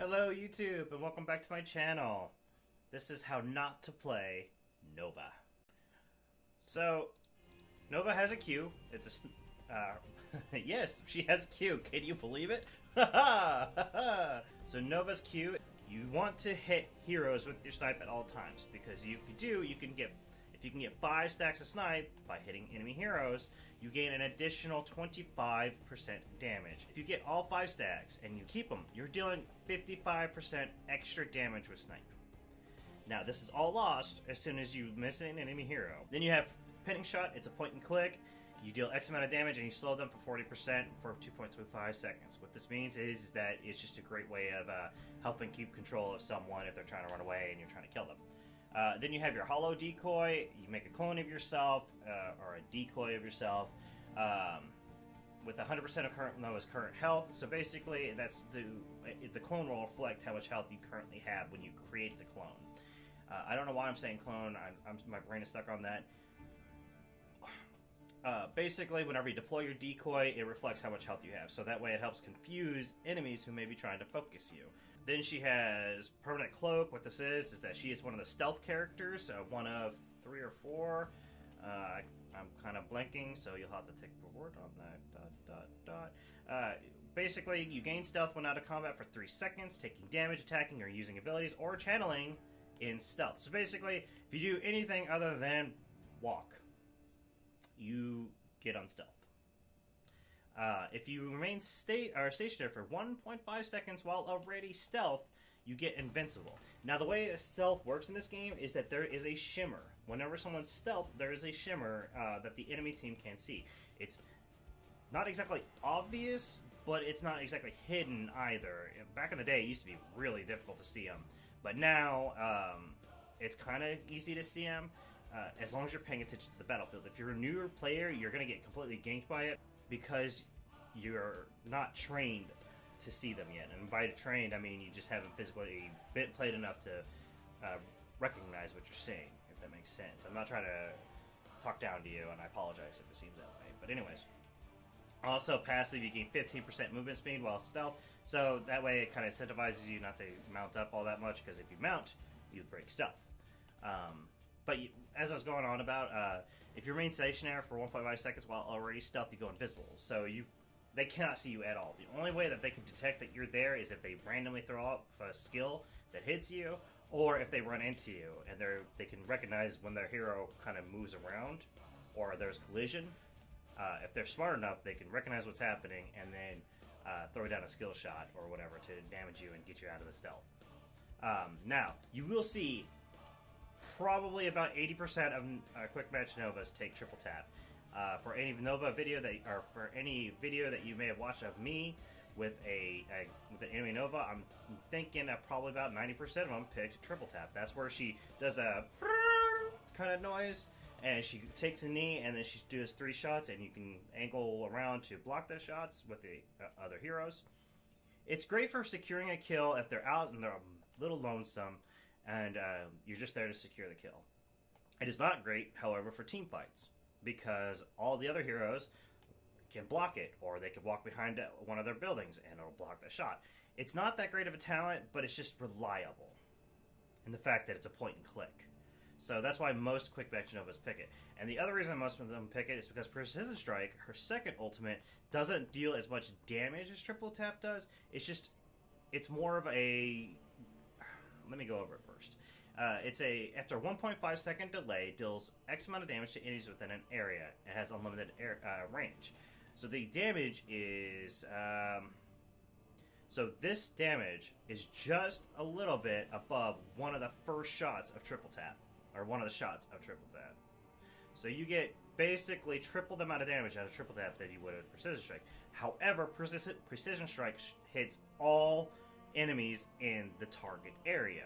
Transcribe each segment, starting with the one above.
Hello YouTube and welcome back to my channel. This is how not to play Nova. So, Nova has a Q. It's a... yes, she has a Q. Can you believe it? So Nova's Q, you want to hit heroes with your snipe at all times. Because if you do, you can get... If you can get 5 stacks of snipe by hitting enemy heroes, you gain an additional 25% damage. If you get all 5 stacks and you keep them, you're dealing 55% extra damage with snipe. Now, this is all lost as soon as you miss an enemy hero. Then you have pinning shot. It's a point and click. You deal X amount of damage and you slow them for 40% for 2.25 seconds. What this means is that it's just a great way of helping keep control of someone if they're trying to run away and you're trying to kill them. Then you have your hollow decoy. You make a clone of yourself, or a decoy of yourself, with 100% of Nova's current health. So basically, that's the clone will reflect how much health you currently have when you create the clone. I don't know why I'm saying clone. My brain is stuck on that. Basically, whenever you deploy your decoy, it reflects how much health you have. So that way it helps confuse enemies who may be trying to focus you. Then she has Permanent Cloak. What this is that she is one of the stealth characters, one of 3 or 4. I'm kind of blanking, so you'll have to take a word on that. Basically, you gain stealth when out of combat for 3 seconds, taking damage, attacking, or using abilities, or channeling in stealth. So basically, if you do anything other than walk, you get on stealth. If you remain stationary for 1.5 seconds while already stealth, you get invincible. Now, the way stealth works in this game is that there is a shimmer. Whenever someone's stealth, there is a shimmer that the enemy team can see. It's not exactly obvious, but it's not exactly hidden either. Back in the day, it used to be really difficult to see them. But now, it's kind of easy to see them as long as you're paying attention to the battlefield. If you're a newer player, you're going to get completely ganked by it, because you're not trained to see them yet. And by trained, I mean you just haven't physically played enough to recognize what you're seeing, if that makes sense. I'm not trying to talk down to you, and I apologize if it seems that way. But anyways. Also, passive, you gain 15% movement speed while stealth, so that way it kind of incentivizes you not to mount up all that much, because if you mount, you break stuff. But as I was going on about, if you remain stationary for 1.5 seconds while already stealth, you go invisible. So they cannot see you at all. The only way that they can detect that you're there is if they randomly throw up a skill that hits you, or if they run into you, and they can recognize when their hero kind of moves around, or there's collision. If they're smart enough, they can recognize what's happening and then throw down a skill shot or whatever to damage you and get you out of the stealth. Now, you will see probably about 80% of quick match Novas take triple tap. For any Nova video for any video that you may have watched of me with an enemy Nova, I'm thinking that probably about 90% of them picked triple tap. That's where she does a kind of noise, and she takes a knee, and then she does 3 shots, and you can angle around to block those shots with the other heroes. It's great for securing a kill if they're out and they're a little lonesome, and you're just there to secure the kill. It is not great, however, for team fights, because all the other heroes can block it, or they can walk behind one of their buildings and it'll block the shot. It's not that great of a talent, but it's just reliable in the fact that it's a point and click. So that's why most quick match Novas pick it. And the other reason most of them pick it is because Precision Strike, her second ultimate, doesn't deal as much damage as triple tap does. It's more of a... Let me go over it first. After a 1.5 second delay, deals X amount of damage to enemies within an area. It has unlimited range. So the damage is... So this damage is just a little bit above one of the first shots of triple tap. Or one of the shots of triple tap. So you get basically triple the amount of damage out of triple tap that you would with Precision Strike. However, Precision Strike hits all enemies in the target area.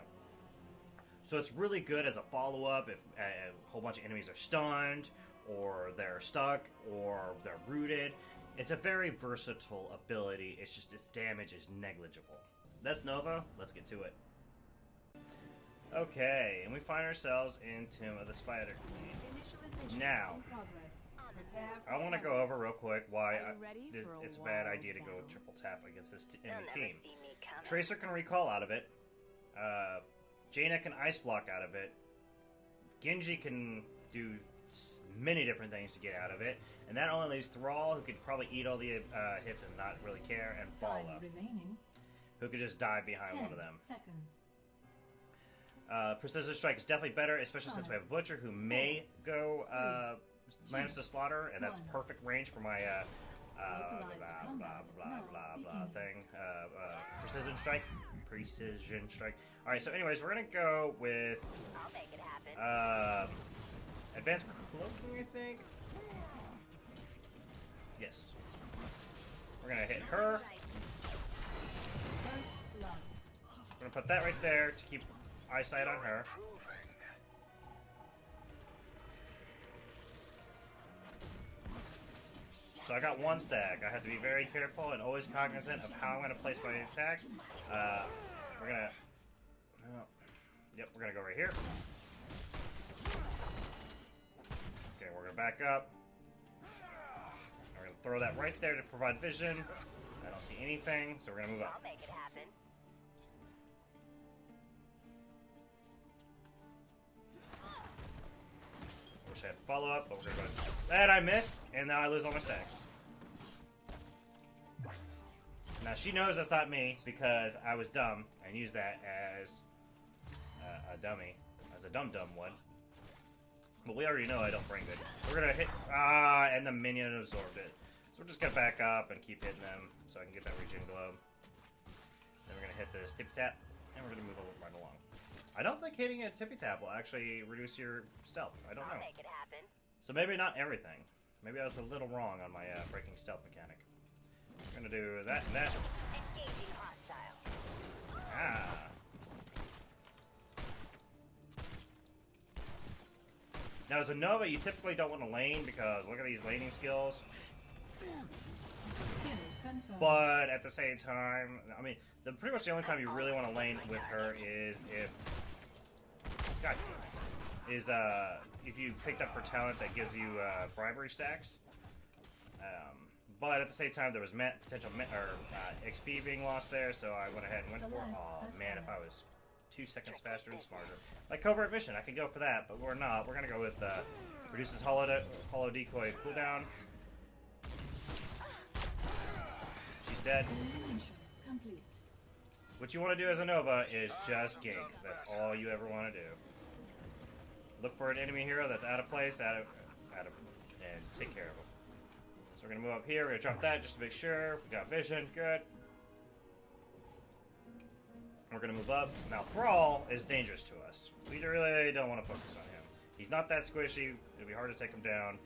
So it's really good as a follow-up if a whole bunch of enemies are stunned, or they're stuck, or they're rooted. It's a very versatile ability. It's just its damage is negligible. That's Nova. Let's get to it. Okay, and we find ourselves in Tomb of the Spider Queen. Now, I want to go over real quick why Are you ready for a it's a bad wild idea to go battle? triple tap against this They'll enemy never team. see me coming. Tracer can recall out of it. Jaina can ice block out of it. Genji can do many different things to get out of it. And that only leaves Thrall, who could probably eat all the hits and not really care, and Time Bala, remaining. who could just die behind 10 one of them. seconds. Precision Strike is definitely better, especially since we have a Butcher who may go Lance to Slaughter, and that's perfect range for my thing. Precision Strike. Precision Strike. Alright, so anyways, we're gonna go with I'll make it happen. Advanced Cloaking, I think? Yes. We're gonna hit her. First blood. We're gonna put that right there to keep eyesight on her. So I got one stack. I have to be very careful and always cognizant of how I'm going to place my attacks. We're going to... Yep, we're going to go right here. Okay, we're going to back up. We're going to throw that right there to provide vision. I don't see anything, so we're going to move up. I'll make it happen. Wish I had follow-up, but we're going to go... And I missed, and now I lose all my stacks. Now, she knows that's not me, because I was dumb, and used that as a dummy. As a dumb one. But we already know I don't bring good. We're going to hit... and the minion absorbed it. So we're just going to back up and keep hitting them, so I can get that regen globe. Then we're going to hit this tippy-tap, and we're going to move right along. I don't think hitting a tippy-tap will actually reduce your stealth. I don't I'll know. make it happen. So maybe not everything. Maybe I was a little wrong on my breaking stealth mechanic. I'm gonna do that and that. Engaging hostile. Ah. Now as a Nova, you typically don't want to lane because look at these laning skills. Kill confirmed. But at the same time, I mean, pretty much the only time you really want to lane with her is if... God damn it. Is, if you picked up her talent that gives you bribery stacks. But at the same time, there was potential XP being lost there, so I went ahead and went for it. Oh man, if I was 2 seconds faster and smarter. Like Covert Mission, I could go for that, but we're not. We're gonna go with reduces hollow decoy cooldown. She's dead. Elimination complete. What you want to do as a Nova is just gank. That's all you ever want to do. Look for an enemy hero that's out of place, and take care of them. So we're gonna move up here. We're gonna drop that just to make sure we got vision. Good. We're gonna move up. Now Thrall is dangerous to us. We really don't want to focus on him. He's not that squishy. It'll be hard to take him down.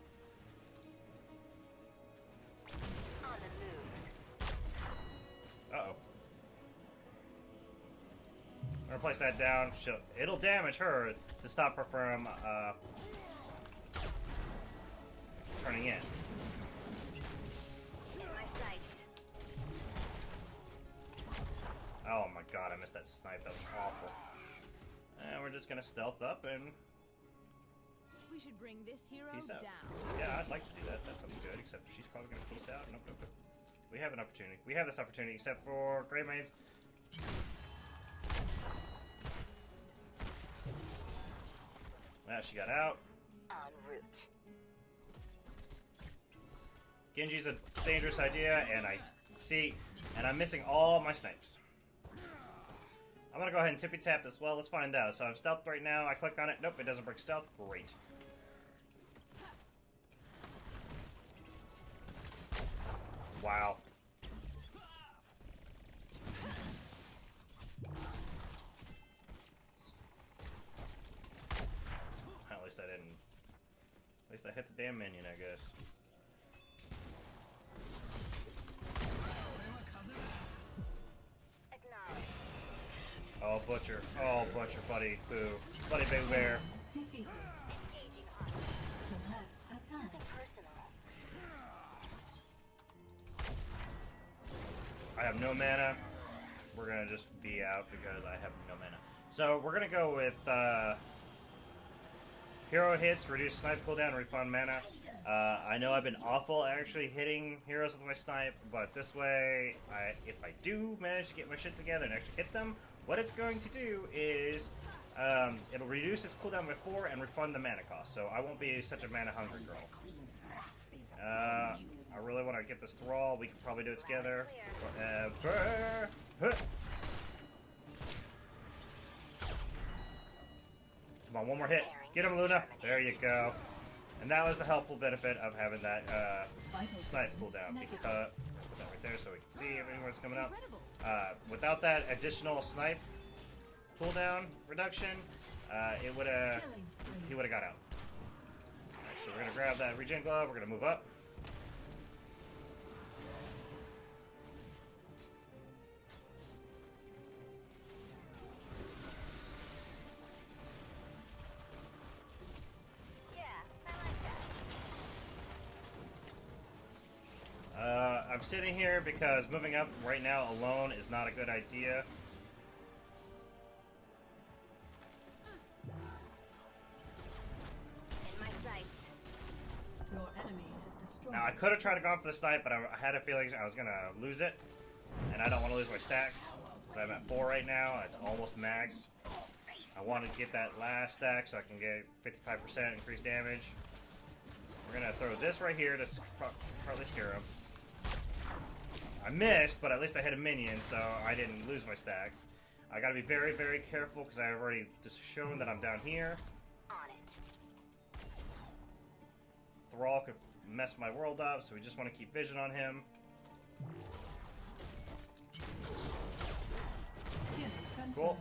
On the move. Uh-oh. I'm gonna place that down. It'll damage her to stop her from turning in. In my sight. Oh my god, I missed that snipe. That was awful. And we're just gonna stealth up and We should bring this hero peace out. down. Yeah, I'd like to do that. That sounds good, except she's probably gonna peace out. Nope, nope, nope. We have an opportunity. We have this opportunity, except for Grey Maids. Now she got out. En route. Genji's a dangerous idea, and I'm missing all my snipes. I'm gonna go ahead and tippy tap this. Well, let's find out. So I'm stealthed right now. I click on it. Nope, it doesn't break stealth. Great. Wow. At least I didn't. At least I hit the damn minion, I guess. Acknowledged. Oh, Butcher. Oh, Butcher, buddy. Boo. Buddy Big Bear. Defeated. Engaging hostile. Select attack. Personal. I have no mana. We're gonna just be out because I have no mana. So we're gonna go with hero hits, reduce snipe cooldown, refund mana. I know I've been awful at actually hitting heroes with my snipe, but this way, if I do manage to get my shit together and actually hit them, what it's going to do is it'll reduce its cooldown by 4 and refund the mana cost, so I won't be such a mana hungry girl. I really want to get this Thrall. We can probably do it together. Forever. Huh. Come on, one more hit. Get him, Luna. There you go. And that was the helpful benefit of having that snipe cooldown. Put that right there so we can see if anyone's coming up. Without that additional snipe cooldown reduction, it would have he would have got out. Alright, so we're gonna grab that regen glove. We're gonna move up. I'm sitting here because moving up right now alone is not a good idea. In my sight. Your enemy has destroyed. Now I could have tried to go for the snipe, but I had a feeling I was gonna lose it, and I don't want to lose my stacks because I'm at 4 right now. And it's almost max. I want to get that last stack so I can get 55% increased damage. We're gonna throw this right here to partly scare him. I missed, but at least I hit a minion, so I didn't lose my stacks. I gotta be very, very careful because I've already just shown that I'm down here. On it. Thrall could mess my world up, so we just want to keep vision on him. Cool.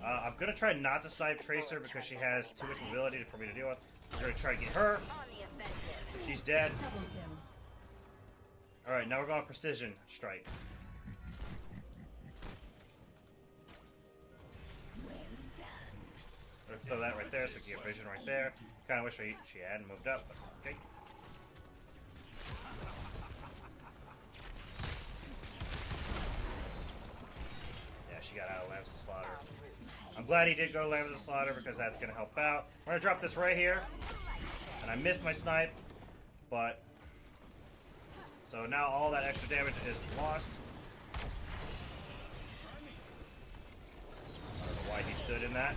I'm gonna try not to snipe Tracer because she has too much mobility for me to deal with. We're gonna try to get her. On the offensive. She's dead. Double kill. Alright, now we're going precision strike. Let's throw that right there so we can get vision right there. Kinda wish she hadn't moved up, but okay. Yeah, she got out of Lambs to Slaughter. I'm glad he did go Lambs to Slaughter because that's gonna help out. We're gonna drop this right here. And I missed my snipe, but so now all that extra damage is lost. I don't know why he stood in that.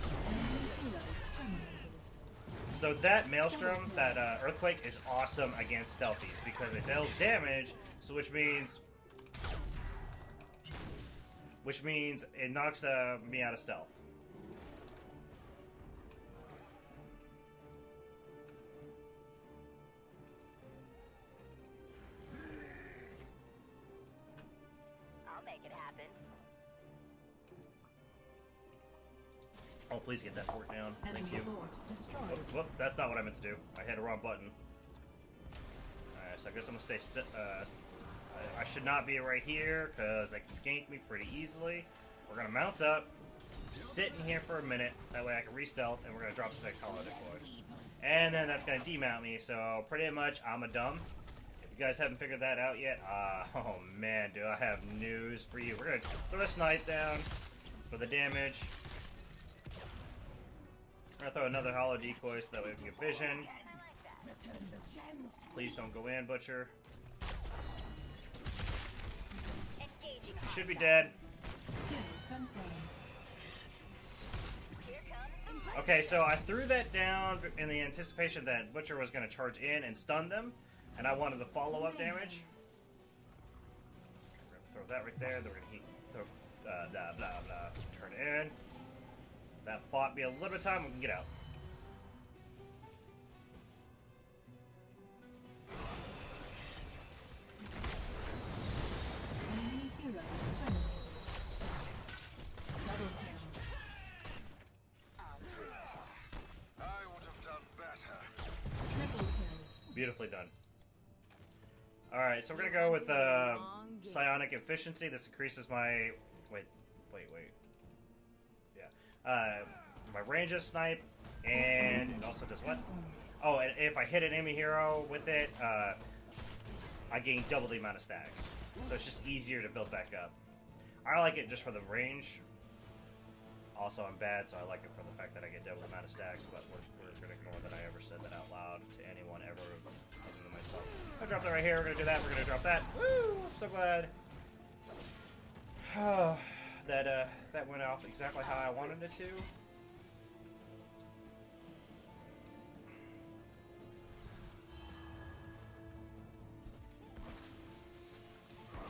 So that Maelstrom, that Earthquake, is awesome against Stealthies because it deals damage, so which means it knocks me out of stealth. Make it happen. Oh, please get that fort down. Thank Enemy you. fort destroyed. Whoop, that's not what I meant to do. I hit the wrong button. Alright, so I guess I'm gonna stay I should not be right here, because they can gank me pretty easily. We're gonna mount up, sit in here for a minute, that way I can re-stealth, and we're gonna drop the Hollow Decoy. And then that's gonna demount me, so pretty much I'm a dumb. If you guys haven't figured that out yet, oh man, do I have news for you. We're gonna throw a snipe down for the damage. We're gonna throw another Hollow Decoy so that way we can get vision. Please don't go in, Butcher. Engaging. You should be dead. Kill confirmed. Here comes. Okay, so I threw that down in the anticipation that Butcher was going to charge in and stun them, and I wanted the follow-up damage. We're going to throw that right there, then we're going to throw blah, blah, blah, turn it in. That bought me a little bit of time, we can get out. Enemy hero terminated. Double kill. En route. I would have done better. Triple kill. Beautifully done. Alright, so we're going to go with Psionic Efficiency. This increases my... Wait. Yeah. My range of snipe, and it also does what? Oh, and if I hit an enemy hero with it, I gain double the amount of stacks. So it's just easier to build back up. I like it just for the range. Also, I'm bad, so I like it for the fact that I get double amount of stacks, but we're going to ignore that I ever said that out loud to anyone ever other than myself. I dropped that right here. We're going to do that. We're going to drop that. Woo! I'm so glad. That went off exactly how I wanted it to.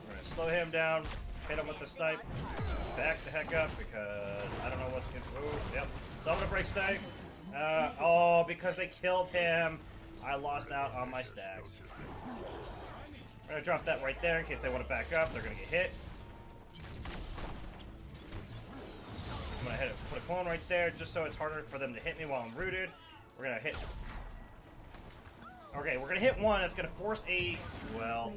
We're going to slow him down, hit him with the snipe, back the heck up because I don't know what's going to... Oh, yep. So I'm going to break snipe. Oh, because they killed him, I lost out on my stacks. We're going to drop that right there in case they want to back up. They're going to get hit. I'm going to put a clone right there just so it's harder for them to hit me while I'm rooted. We're going to hit... Okay, we're going to hit one. It's going to force a... Well...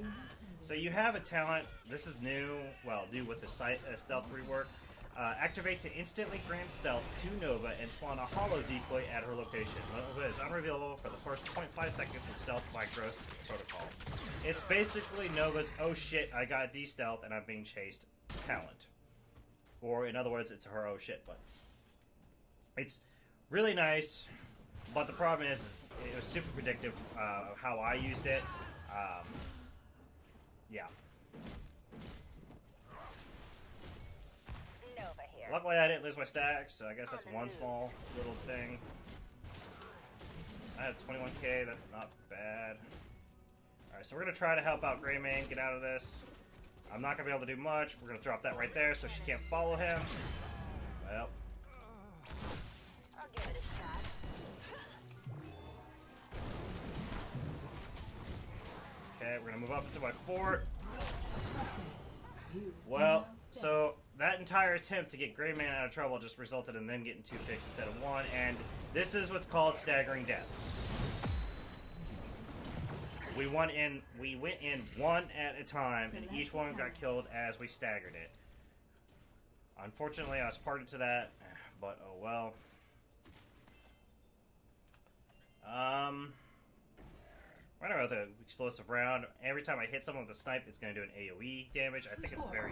So you have a talent, this is new, well, new with the stealth rework. Activate to instantly grant stealth to Nova and spawn a hollow decoy at her location. Nova is unrevealable for the first 0.5 seconds with stealth by Ghost Protocol. It's basically Nova's, oh shit, I got de-stealth and I'm being chased talent. Or in other words, it's her oh shit button. It's really nice, but the problem is it was super predictive of how I used it. Yeah. Nova here. Luckily, I didn't lose my stacks, so I guess that's one small little thing. I have 21k, that's not bad. Alright, so we're going to try to help out Greymane get out of this. I'm not going to be able to do much. We're going to drop that right there so she can't follow him. Well. I'll give it a shot. Okay, we're going to move up into my fort. Well, so that entire attempt to get Greymane out of trouble just resulted in them getting 2 picks instead of 1, and this is what's called staggering deaths. We went in one at a time, and each one got killed as we staggered it. Unfortunately, I was party to that, but oh well. Right about the explosive round. Every time I hit someone with a snipe, it's going to do an AoE damage. I think it's a very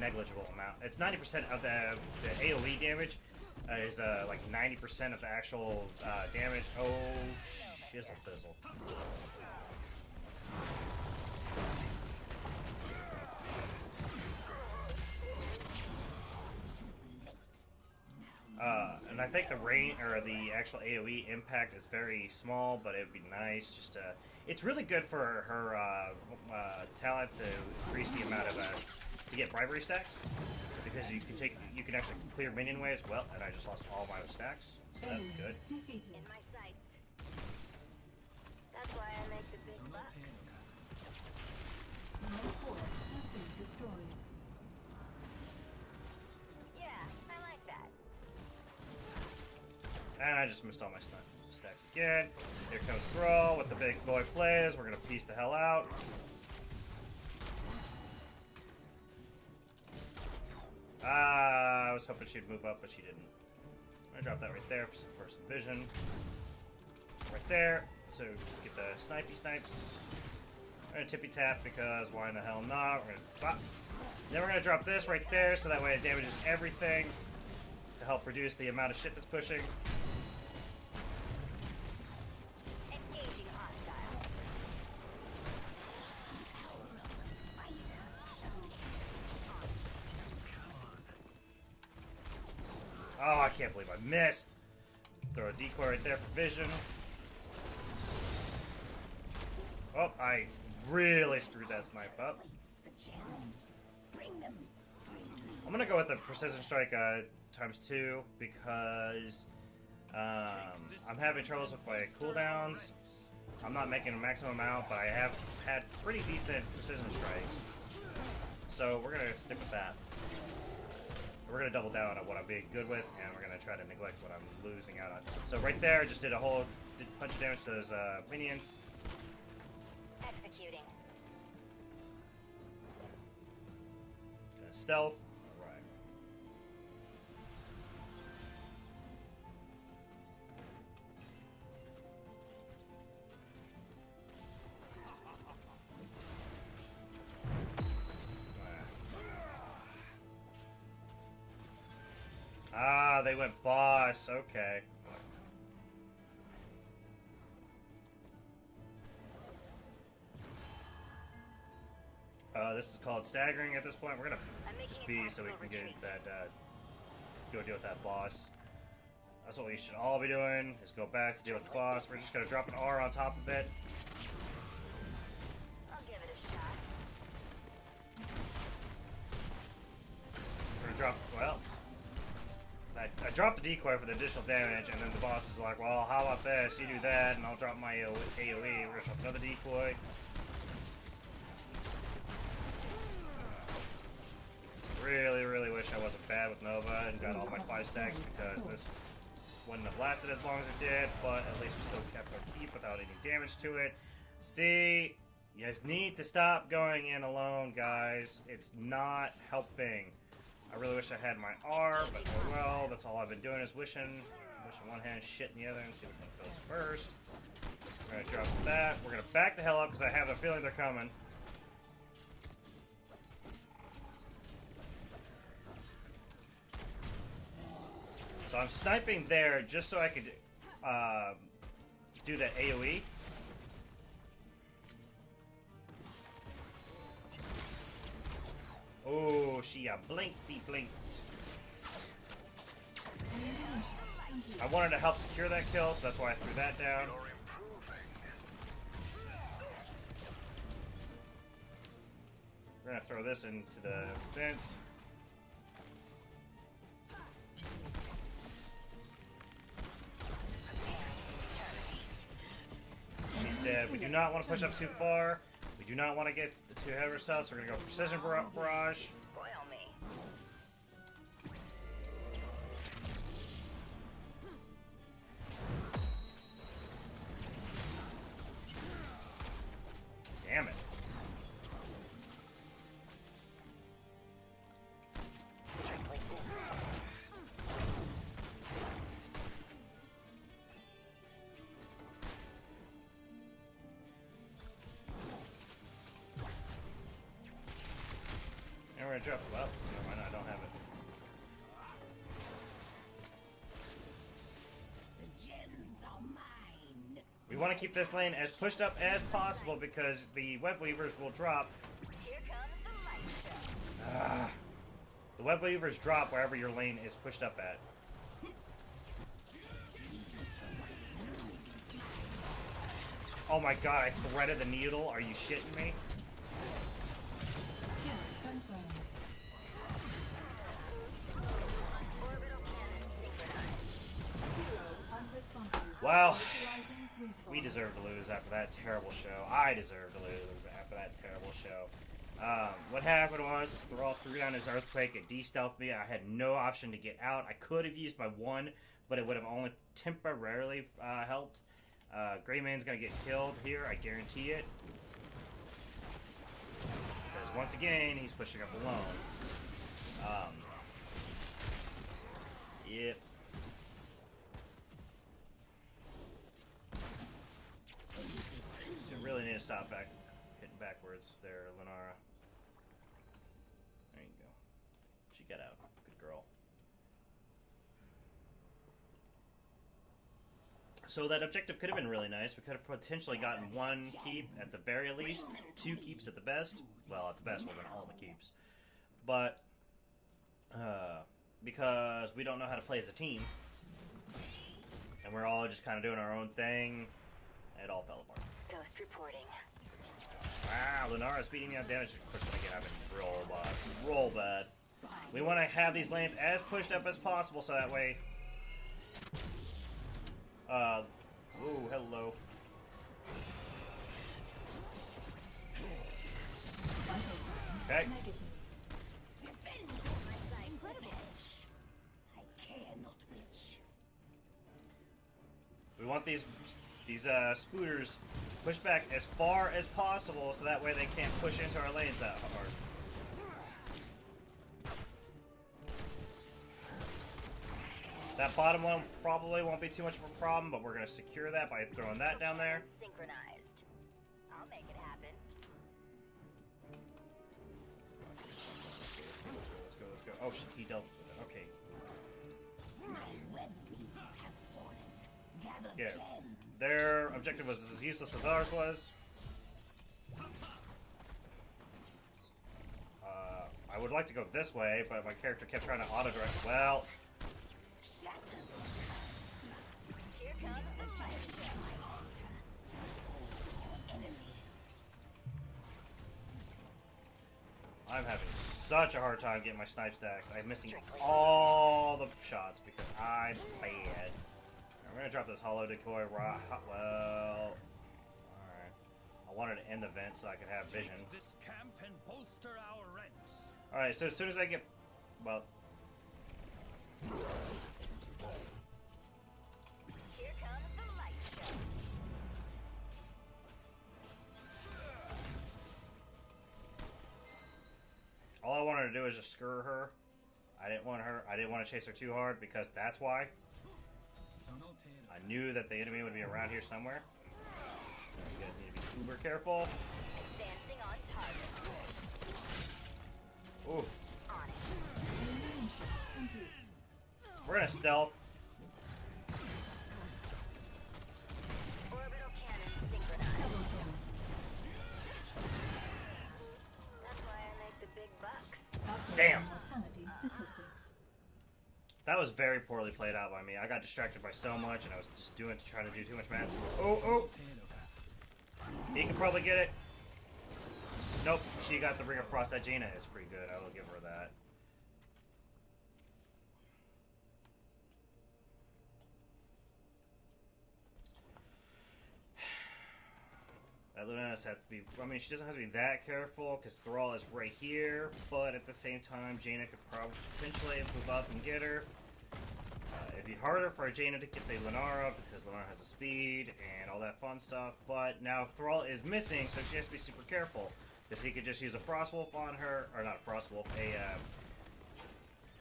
negligible amount. It's 90% of the AoE damage is like 90% of the actual damage. Oh, shizzle fizzle. And I think the range or the actual AoE impact is very small, but it would be nice just to. It's really good for her talent to increase the amount of to get bribery stacks because you can actually clear minion waves. Well, and I just lost all my stacks, so that's good. Defeated. In my sights. That's why I make the big bucks. My fort has been destroyed. Yeah, I like that. And I just missed all my stacks again. Here comes Thrall with the big boy plays. We're gonna piece the hell out. I was hoping she'd move up, but she didn't. I'm gonna drop that right there for some vision. Right there, so get the snipes. I'm gonna tippy tap because why in the hell not? We're gonna pop. Then we're gonna drop this right there, so that way it damages everything to help reduce the amount of shit that's pushing. Engaging hostile. Oh, I can't believe I missed. Throw a decoy right there for vision. Oh, I really screwed that snipe up. I'm gonna go with the precision strike ×2 because I'm having troubles with my cooldowns. I'm not making a maximum amount, but I have had pretty decent precision strikes. So we're gonna stick with that. We're gonna double down on what I'm being good with, and we're gonna try to neglect what I'm losing out on. So right there, just did a bunch of damage to those minions. Executing. Stealth. Alright. Ah, they went boss. Okay. This is called staggering at this point. We're gonna I'm making just a be so we tactical can retreat. get that, go deal with that boss. That's what we should all be doing, is go back to deal with the boss. We're just gonna drop an R on top of it. I'll give it a shot. We're gonna drop, well, I dropped the decoy for the additional damage, and then the boss is like, well, how about this? You do that, and I'll drop my AoE. We're gonna drop another decoy. Really wish I wasn't bad with Nova and got all my 5 stacks, because this wouldn't have lasted as long as it did, but at least we still kept our keep without any damage to it. See, you guys need to stop going in alone, guys. It's not helping. I really wish I had my R, but oh well. That's all I've been doing is wishing one hand, shit in the other, and see which one goes first. We're gonna drop that. We're gonna back the hell up because I have a feeling they're coming. So I'm sniping there just so I could do that AoE. Oh, she blinked. I wanted to help secure that kill, so that's why I threw that down. You're improving. We're gonna throw this into the fence. She's dead. We do not want to push up too far. We do not want to get too ahead of ourselves, so we're gonna go precision barrage. Spoil me. Damn it. And we're gonna drop it up. Never mind, I don't have it. The gems are mine. We want to keep this lane as pushed up as possible because the web weavers will drop. Here comes the light show. The web weavers drop wherever your lane is pushed up at. Oh my god, I threaded the needle. Are you shitting me? Kill confirmed. Orbital cannon synchronized. Hero unresponsive. Wow. Initializing respawn. We deserve to lose after that terrible show. I deserve to lose after that terrible show. What happened was, Thrall threw down his earthquake. It de-stealthed me. I had no option to get out. I could have used my 1, but it would have only temporarily helped. Greyman's gonna get killed here. I guarantee it. Because once again, he's pushing up alone. Yep. You really need to stop hitting backwards there, Lenara. There you go. She got out. Good girl. So that objective could have been really nice. We could have potentially gotten 1 keep at the very least, 2 keeps at the best. Well, at the best, we'll win all the keeps. But because we don't know how to play as a team, and we're all just kind of doing our own thing, it all fell apart. Ghost reporting. Wow, Lunara's beating me on damage. Of course, when I get out of roll bad. Roll bad. We want to have these lanes as pushed up as possible, so that way. Ooh, hello. Okay. Negative. I care not which. We want these spooters pushed back as far as possible, so that way they can't push into our lanes that hard. That bottom one probably won't be too much of a problem, but we're going to secure that by throwing that down there. Synchronized. I'll make it happen. Let's go. Oh shit, he dealt with it. Okay. Yeah. Their objective was as useless as ours was. I would like to go this way, but my character kept trying to auto-direct. Well, Here comes the light show. I'm having such a hard time getting my snipe stacks. I'm missing all the shots because I'm bad. I'm gonna drop this hollow decoy. Well, alright. I wanted to end the vent so I could have vision. This camp and bolster our ranks. Alright, so as soon as I get... Well... Here comes the light show. All I wanted to do is just screw her. I didn't want to chase her too hard because that's why. I knew that the enemy would be around here somewhere. You guys need to be uber careful. Advancing on target. Ooh. On it. Elimination complete. We're gonna stealth. Orbital cannon synchronized. Double kill. That's why I make the big bucks. Update Damn. mortality statistics. That was very poorly played out by me. I got distracted by so much, and I was just trying to do too much math. Oh, oh! He can probably get it. Nope, she got the Ring of Frost. That Jaina is pretty good. I will give her that. That Luna has to be... I mean, she doesn't have to be that careful, because Thrall is right here, but at the same time, Jaina could probably potentially move up and get her. It'd be harder for Jaina to get the Lunara, because Lunara has a speed and all that fun stuff, but now Thrall is missing, so she has to be super careful, because he could just use a Frostwolf on her, or not a Frostwolf,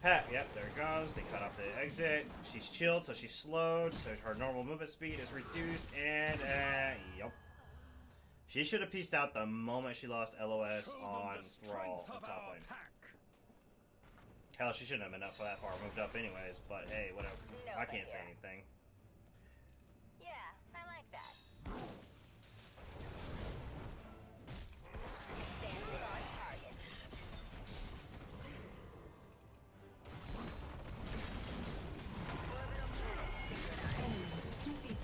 Pat, yep, there it goes. They cut off the exit. She's chilled, so she's slowed, so her normal movement speed is reduced, and, yep. She should have pieced out the moment she lost LOS on Thrall on top lane. Hell, she shouldn't have been up for that far moved up anyways, but hey, whatever. No, I can't but say yeah. anything. Yeah, I like that. Advancing on target. Orbital cannon synchronized. Enemy defeated.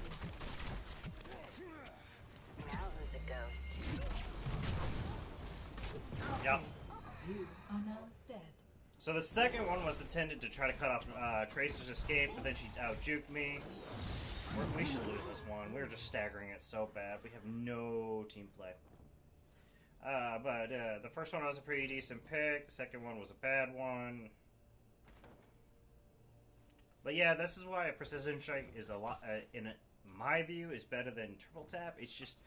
Now who's a ghost? Yep. You are now dead. So the second one was intended to try to cut off Tracer's escape, but then she out-juked me. We should lose this one. We're just staggering it so bad. We have no team play. But the first one was a pretty decent pick. The second one was a bad one. But yeah, this is why Precision Strike is a lot, my view, is better than Triple Tap. It's just...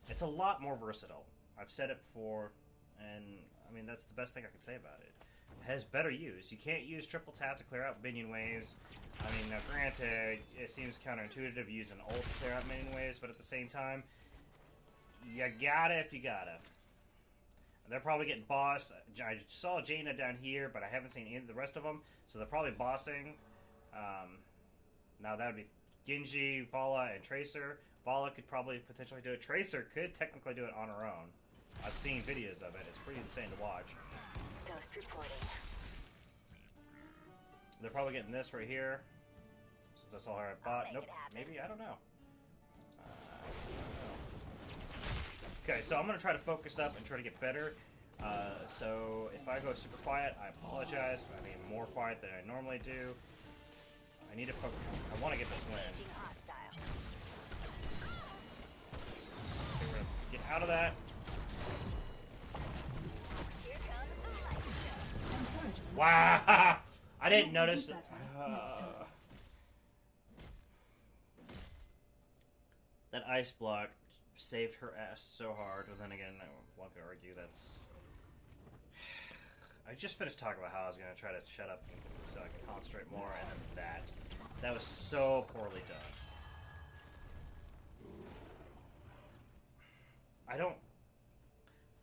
It's a lot more versatile. I've said it before, and I mean, that's the best thing I can say about it. It has better use. You can't use Triple Tap to clear out minion waves. I mean, now granted, it seems counterintuitive to use an ult to clear out minion waves, but at the same time, you gotta if you gotta. They're probably getting boss. I saw Jaina down here, but I haven't seen any of the rest of them, so they're probably bossing. Now that would be Genji, Vala, and Tracer. Vala could probably potentially do it. Tracer could technically do it on her own. I've seen videos of it. It's pretty insane to watch. Ghost reporting. They're probably getting this right here. Since I saw her at bot. make Nope. it happen. Maybe? I don't know. Okay, so I'm going to try to focus up and try to get better. So if I go super quiet, I apologize. I mean, more quiet than I normally do. I need to focus. I want to get this win. Engaging hostile. Okay, we're going to get out of that. Here comes the light show. Encouragement. Wow! I didn't We'll notice do that. better next time. That ice block saved her ass so hard. But then again, one could argue that's... I just finished talking about how I was going to try to shut up so I can concentrate more, and then that. That was so poorly done.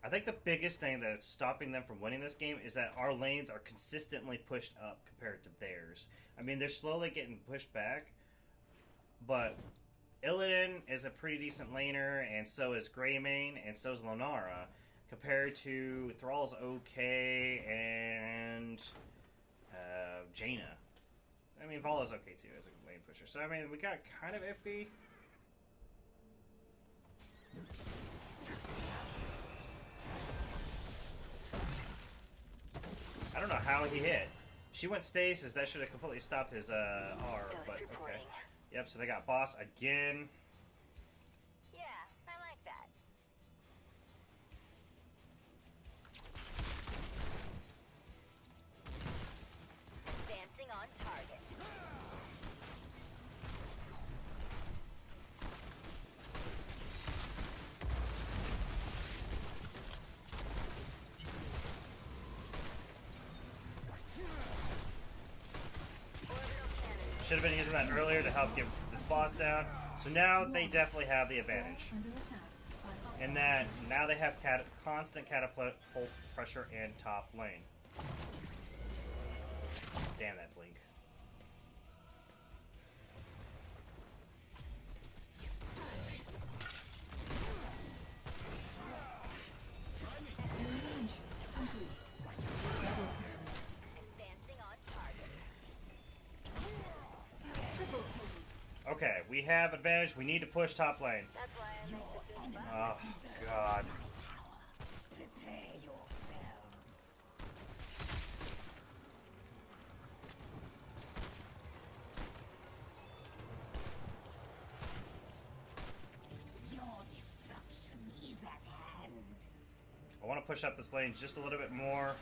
I I think the biggest thing that's stopping them from winning this game is that our lanes are consistently pushed up compared to theirs. I mean, they're slowly getting pushed back, but Illidan is a pretty decent laner, and so is Greymane, and so is Lunara, compared to Thrall's okay, and Jaina. I mean, Vala's okay too as a lane pusher. So, I mean, we got kind of iffy. I don't know how he hit. She went stasis. That should have completely stopped his R. Ghost But okay. reporting. Yep. So they got boss again. Yeah, I like that. Dancing on target. Should have been using that earlier to help get this boss down. So now they definitely have the advantage. Under attack by hostile. In that now they have constant catapult pressure in top lane. Damn that blink. Elimination complete. Double kill. Dancing on target. Triple kill. Okay, we have advantage. We need to push top lane. That's why I make the big Oh God. Prepare yourselves. Your destruction is at hand. I want to push up this lane just a little bit more.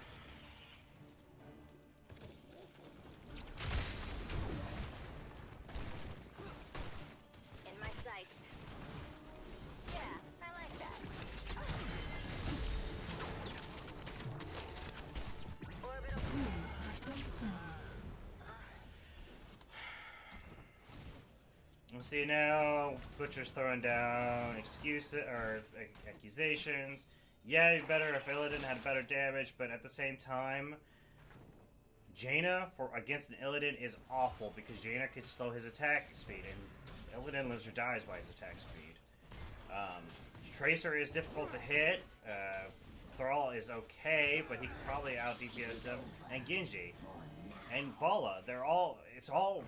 in my sight. Yeah, I like that. Orbital Let's see now. Butcher's throwing down excuses or accusations. Yeah, it'd be better if Illidan had better damage, but at the same time, Jaina for against an Illidan is awful because Jaina could slow his attack speed, and Illidan lives or dies by his attack speed. Tracer is difficult to hit. Thrall is okay, but he could probably out DPS him. And Genji and Vala, it's all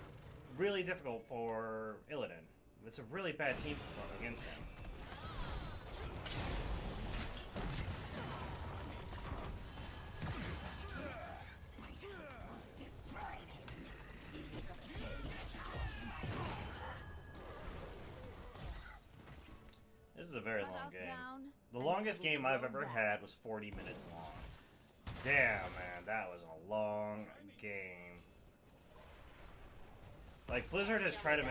really difficult for Illidan. It's a really bad team against him. This is a very Cut long us game. down, The and longest we'll game go I've ever back. had was 40 minutes long. Damn, man, that was a long game. Like, Blizzard has tried to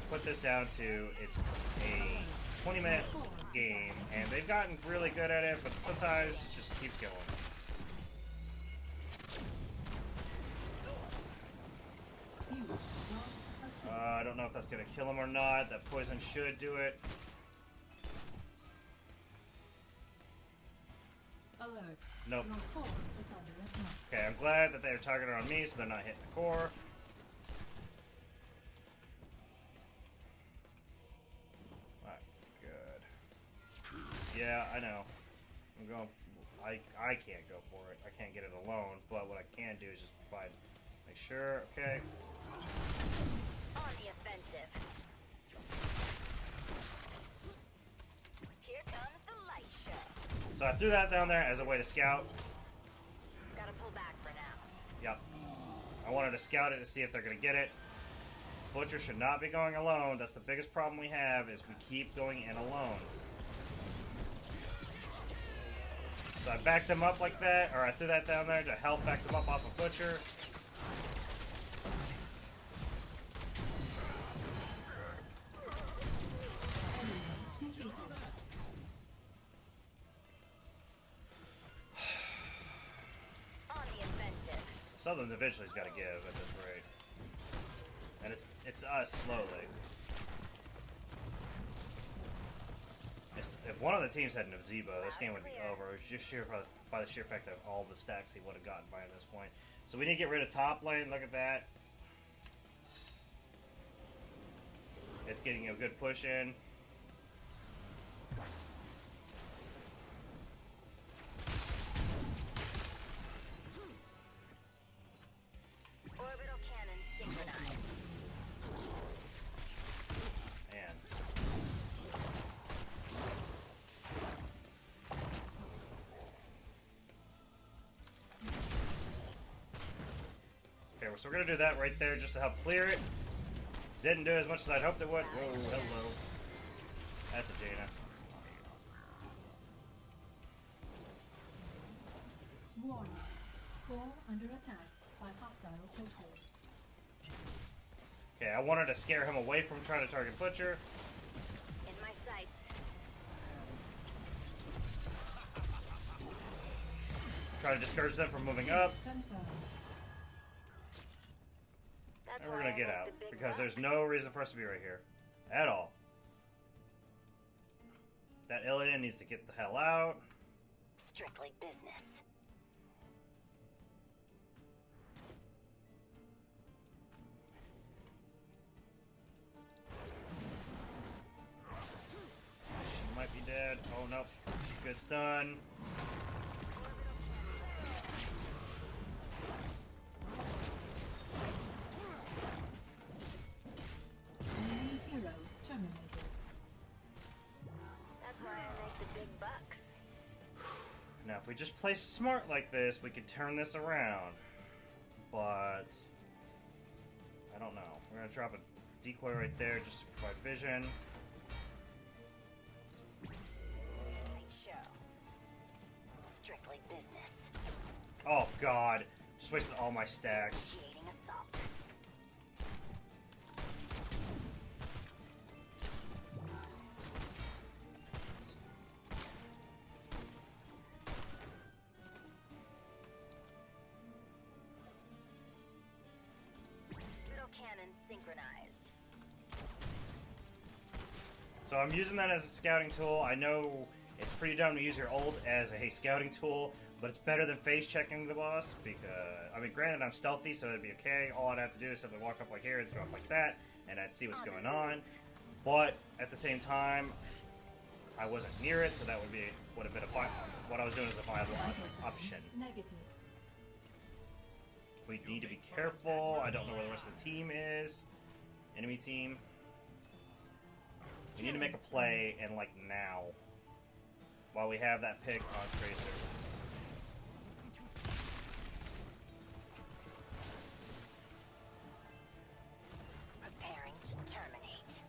put this down to it's a 20-minute game, and they've gotten really good at it, but sometimes it just keeps going. You lost a kill. I don't know if that's going to kill him or not. That poison should do it. Alert. Nope. Your core is under attack. Okay, I'm glad that they're targeted on me, so they're not hitting the core. Alright, good. Yeah, I know. I'm going. I can't go for it. I can't get it alone. But what I can do is just provide. Make sure. Okay. on the offensive. Here comes the light show. So I threw that down there as a way to scout. Gotta pull back for now. Yep. I wanted to scout it to see if they're gonna get it. Butcher should not be going alone. That's the biggest problem we have is we keep going in alone. So I backed them up like that, or I threw that down there to help back them up off of Butcher. Defeated. On the offensive. Something eventually's got to give at this rate. And it's us slowly. if one of the teams had Nozebo, this game would be over. It's just by the sheer fact of all the stacks he would have gotten by this point. So we need to get rid of top lane. Look at that. It's getting a good push in. Orbital cannon synchronized. Man. Okay, so we're gonna do that right there just to help clear it. Didn't do as much as I'd hoped it would. Whoa, hello. That's a Jaina. Warning. Core under attack by hostile forces. Okay, I wanted to scare him away from trying to target Butcher. In my sights. Try to discourage them from moving up. Confirmed. That's And we're why gonna I get make out. the big Because there's bucks. no reason for us to be right here. At all. That alien needs to get the hell out. Strictly business. She might be dead. Oh no. Good stun. Enemy hero terminated. That's why I make the big bucks. Now if we just play smart like this, we could turn this around. But I don't know. We're gonna drop a decoy right there just to provide vision. Great show. Strictly business. Oh god. Just wasted all my stacks. Initiating assault. Orbital cannon synchronized. So I'm using that as a scouting tool. I know it's pretty dumb to use your ult as a scouting tool, but it's better than face checking the boss because, I mean, granted I'm stealthy, so it'd be okay. All I'd have to do is simply walk up like here and go up like that, and I'd see what's going on. But at the same time, I wasn't near it, so that would have been what I was doing is a viable option. Negative. We need to be careful. I don't know where the rest of the team is. Enemy team. We need to make a play, and like now, while we have that pick on Tracer. Preparing to terminate.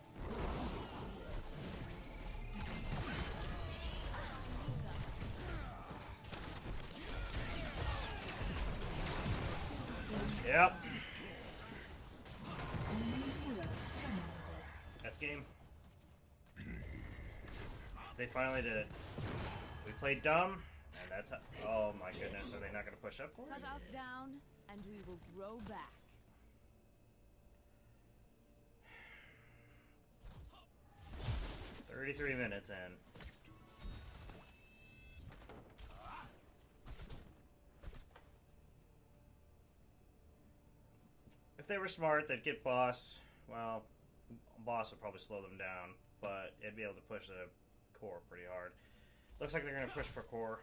Yep, Enemy hero terminated. that's game. They finally did it. We played dumb, and that's how, oh my goodness, are they not going to push up for Cut it? us down, and we will grow back. 33 minutes in. If they were smart, they'd get boss. Well, boss would probably slow them down, but it'd be able to push the core pretty hard. Looks like they're going to push for core.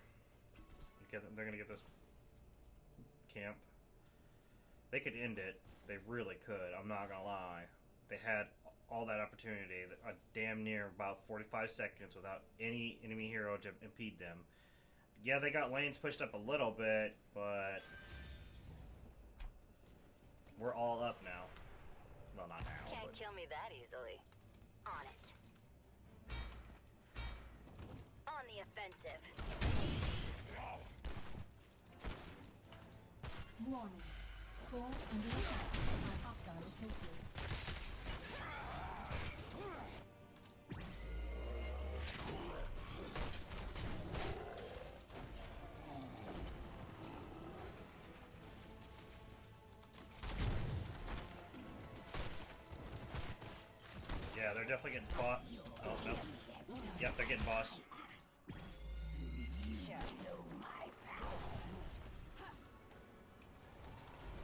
They're going to get this camp. They could end it. They really could. I'm not going to lie. They had all that opportunity, a damn near about 45 seconds without any enemy hero to impede them. Yeah, they got lanes pushed up a little bit, but we're all up now. Well, not now, Can't but kill me that easily. On it. On the offensive. Warning. Core under attack by hostile forces. yeah, they're definitely getting fought. Oh, no. Yes, Yep, they're getting boss.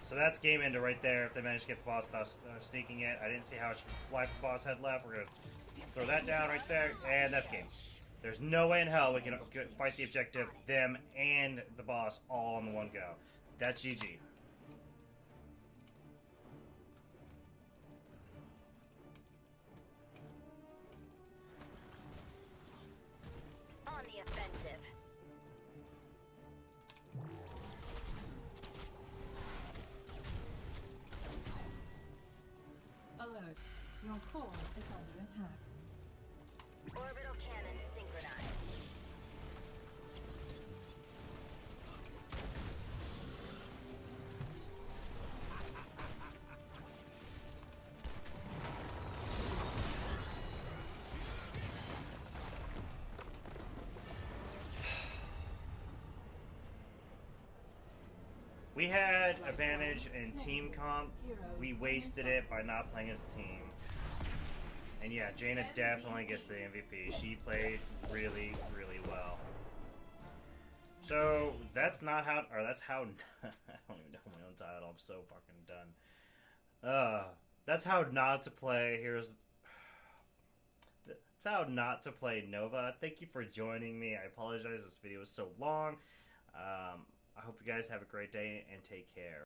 So that's game ender right there. If they manage to get the boss without sneaking it. I didn't see how much life the boss had left. We're going to throw that down right there, and that's game. There's no way in hell we can fight the objective, them, and the boss all in one go. That's GG. On the offensive. Alert. Your core is under attack. Orbital cannon synchronized. We had advantage in team comp. We wasted it by not playing as a team. And yeah, Jaina definitely gets the MVP. She played really, really well. So that's not how, or that's how. I don't even know my own title. I'm so fucking done. That's how not to play. That's how not to play Nova. Thank you for joining me. I apologize. This video was so long. I hope you guys have a great day and take care.